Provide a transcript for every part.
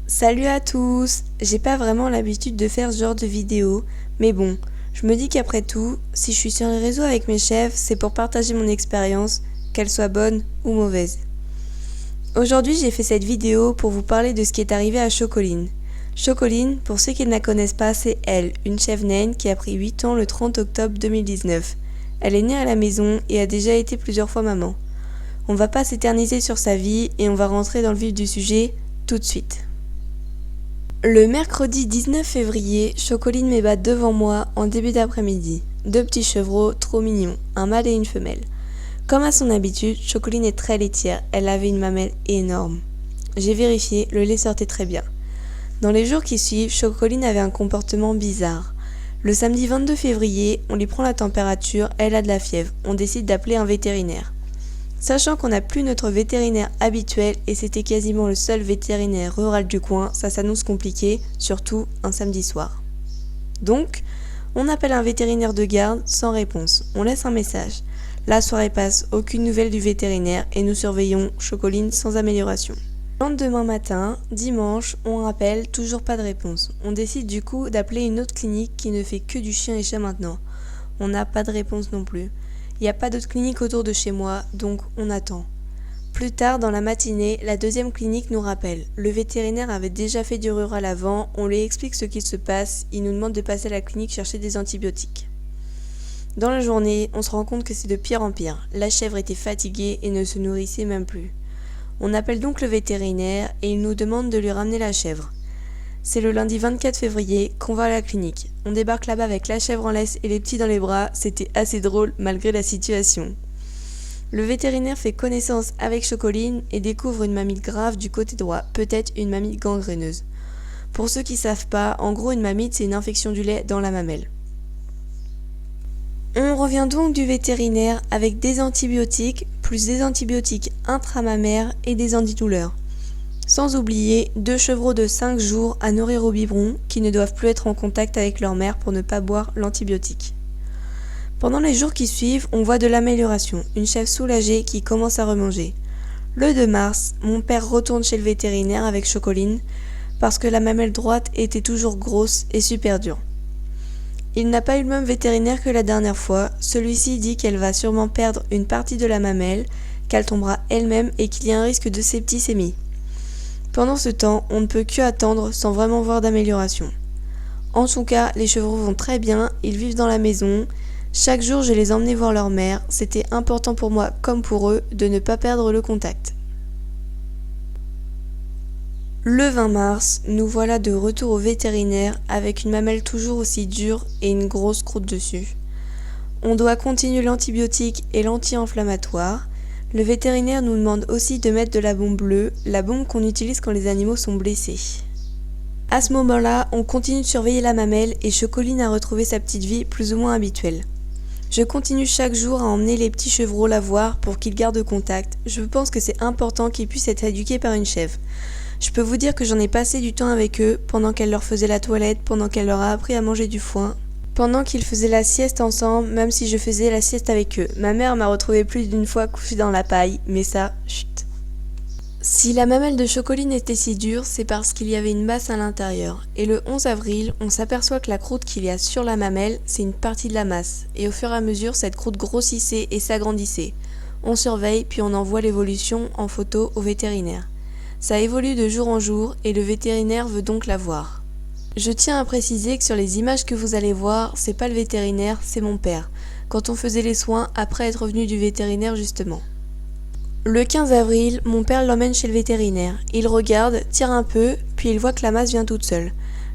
Salut à tous! J'ai pas vraiment l'habitude de faire ce genre de vidéo, mais bon, je me dis qu'après tout, si je suis sur les réseaux avec mes chefs, c'est pour partager mon expérience, qu'elle soit bonne ou mauvaise. Aujourd'hui, j'ai fait cette vidéo pour vous parler de ce qui est arrivé à Chocoline. Chocoline, pour ceux qui ne la connaissent pas, c'est elle, une chèvre naine qui a pris 8 ans le 30 octobre 2019. Elle est née à la maison et a déjà été plusieurs fois maman. On va pas s'éterniser sur sa vie et on va rentrer dans le vif du sujet tout de suite. Le mercredi 19 février, Chocoline met bat devant moi en début d'après-midi. Deux petits chevreaux trop mignons, un mâle et une femelle. Comme à son habitude, Chocoline est très laitière, elle avait une mamelle énorme. J'ai vérifié, le lait sortait très bien. Dans les jours qui suivent, Chocoline avait un comportement bizarre. Le samedi 22 février, on lui prend la température, elle a de la fièvre, on décide d'appeler un vétérinaire. Sachant qu'on n'a plus notre vétérinaire habituel et c'était quasiment le seul vétérinaire rural du coin, ça s'annonce compliqué, surtout un samedi soir. Donc, on appelle un vétérinaire de garde sans réponse, on laisse un message. La soirée passe, aucune nouvelle du vétérinaire et nous surveillons Chocoline sans amélioration. Le lendemain matin, dimanche, on rappelle, toujours pas de réponse. On décide du coup d'appeler une autre clinique qui ne fait que du chien et chat maintenant. On n'a pas de réponse non plus. Il n'y a pas d'autre clinique autour de chez moi, donc on attend. Plus tard dans la matinée, la deuxième clinique nous rappelle. Le vétérinaire avait déjà fait du rural avant, on lui explique ce qu'il se passe, il nous demande de passer à la clinique chercher des antibiotiques. Dans la journée, on se rend compte que c'est de pire en pire. La chèvre était fatiguée et ne se nourrissait même plus. On appelle donc le vétérinaire et il nous demande de lui ramener la chèvre. C'est le lundi 24 février qu'on va à la clinique. On débarque là-bas avec la chèvre en laisse et les petits dans les bras, c'était assez drôle malgré la situation. Le vétérinaire fait connaissance avec Chocoline et découvre une mamite grave du côté droit, peut-être une mamite gangréneuse. Pour ceux qui savent pas, en gros une mamite c'est une infection du lait dans la mamelle. On revient donc du vétérinaire avec des antibiotiques, plus des antibiotiques intramammaires et des antidouleurs. Sans oublier 2 chevreaux de 5 jours à nourrir au biberon qui ne doivent plus être en contact avec leur mère pour ne pas boire l'antibiotique. Pendant les jours qui suivent, on voit de l'amélioration, une chèvre soulagée qui commence à remanger. Le 2 mars, mon père retourne chez le vétérinaire avec Chocoline parce que la mamelle droite était toujours grosse et super dure. Il n'a pas eu le même vétérinaire que la dernière fois, celui-ci dit qu'elle va sûrement perdre une partie de la mamelle, qu'elle tombera elle-même et qu'il y a un risque de septicémie. Pendant ce temps, on ne peut que attendre sans vraiment voir d'amélioration. En tout cas, les chevreaux vont très bien, ils vivent dans la maison. Chaque jour, je les emmenais voir leur mère. C'était important pour moi, comme pour eux, de ne pas perdre le contact. Le 20 mars, nous voilà de retour au vétérinaire avec une mamelle toujours aussi dure et une grosse croûte dessus. On doit continuer l'antibiotique et l'anti-inflammatoire. Le vétérinaire nous demande aussi de mettre de la bombe bleue, la bombe qu'on utilise quand les animaux sont blessés. À ce moment-là, on continue de surveiller la mamelle et Chocoline a retrouvé sa petite vie plus ou moins habituelle. Je continue chaque jour à emmener les petits chevreaux la voir pour qu'ils gardent contact. Je pense que c'est important qu'ils puissent être éduqués par une chèvre. Je peux vous dire que j'en ai passé du temps avec eux, pendant qu'elle leur faisait la toilette, pendant qu'elle leur a appris à manger du foin, pendant qu'ils faisaient la sieste ensemble, même si je faisais la sieste avec eux. Ma mère m'a retrouvée plus d'une fois couchée dans la paille, mais ça, chut. Si la mamelle de Chocoline était si dure, c'est parce qu'il y avait une masse à l'intérieur. Et le 11 avril, on s'aperçoit que la croûte qu'il y a sur la mamelle, c'est une partie de la masse. Et au fur et à mesure, cette croûte grossissait et s'agrandissait. On surveille, puis on envoie l'évolution en photo au vétérinaire. Ça évolue de jour en jour et le vétérinaire veut donc la voir. Je tiens à préciser que sur les images que vous allez voir, c'est pas le vétérinaire, c'est mon père, quand on faisait les soins après être revenu du vétérinaire justement. Le 15 avril, mon père l'emmène chez le vétérinaire. Il regarde, tire un peu, puis il voit que la masse vient toute seule.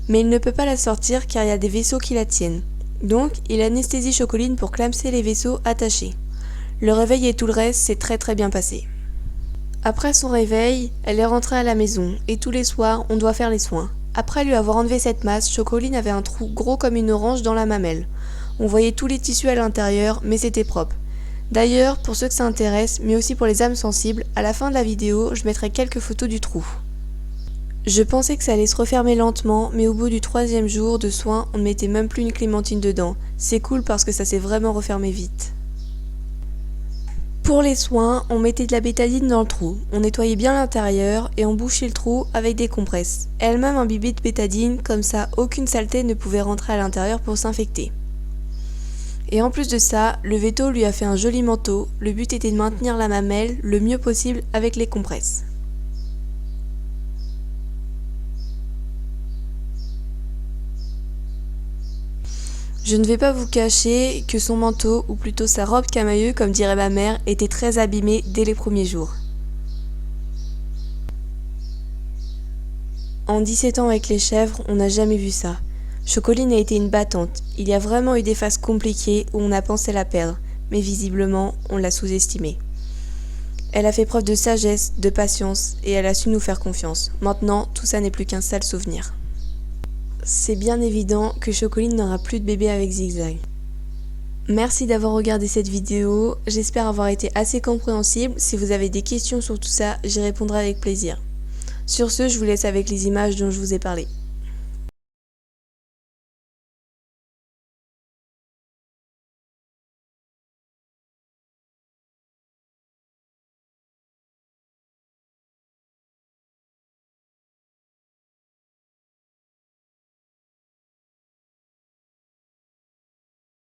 Mais il ne peut pas la sortir car il y a des vaisseaux qui la tiennent. Donc, il anesthésie Chocoline pour clamser les vaisseaux attachés. Le réveil et tout le reste s'est très bien passé. Après son réveil, elle est rentrée à la maison et tous les soirs, on doit faire les soins. Après lui avoir enlevé cette masse, Chocoline avait un trou gros comme une orange dans la mamelle. On voyait tous les tissus à l'intérieur, mais c'était propre. D'ailleurs, pour ceux que ça intéresse, mais aussi pour les âmes sensibles, à la fin de la vidéo, je mettrai quelques photos du trou. Je pensais que ça allait se refermer lentement, mais au bout du 3e jour de soins, on ne mettait même plus une clémentine dedans. C'est cool parce que ça s'est vraiment refermé vite. Pour les soins, on mettait de la bétadine dans le trou, on nettoyait bien l'intérieur et on bouchait le trou avec des compresses. Elle-même imbibée de bétadine, comme ça aucune saleté ne pouvait rentrer à l'intérieur pour s'infecter. Et en plus de ça, le veto lui a fait un joli manteau, le but était de maintenir la mamelle le mieux possible avec les compresses. Je ne vais pas vous cacher que son manteau, ou plutôt sa robe camailleux comme dirait ma mère, était très abîmée dès les premiers jours. En 17 ans avec les chèvres, on n'a jamais vu ça. Chocoline a été une battante, il y a vraiment eu des phases compliquées où on a pensé la perdre, mais visiblement on l'a sous-estimée. Elle a fait preuve de sagesse, de patience, et elle a su nous faire confiance. Maintenant, tout ça n'est plus qu'un sale souvenir. C'est bien évident que Chocoline n'aura plus de bébé avec Zigzag. Merci d'avoir regardé cette vidéo, j'espère avoir été assez compréhensible. Si vous avez des questions sur tout ça, j'y répondrai avec plaisir. Sur ce, je vous laisse avec les images dont je vous ai parlé.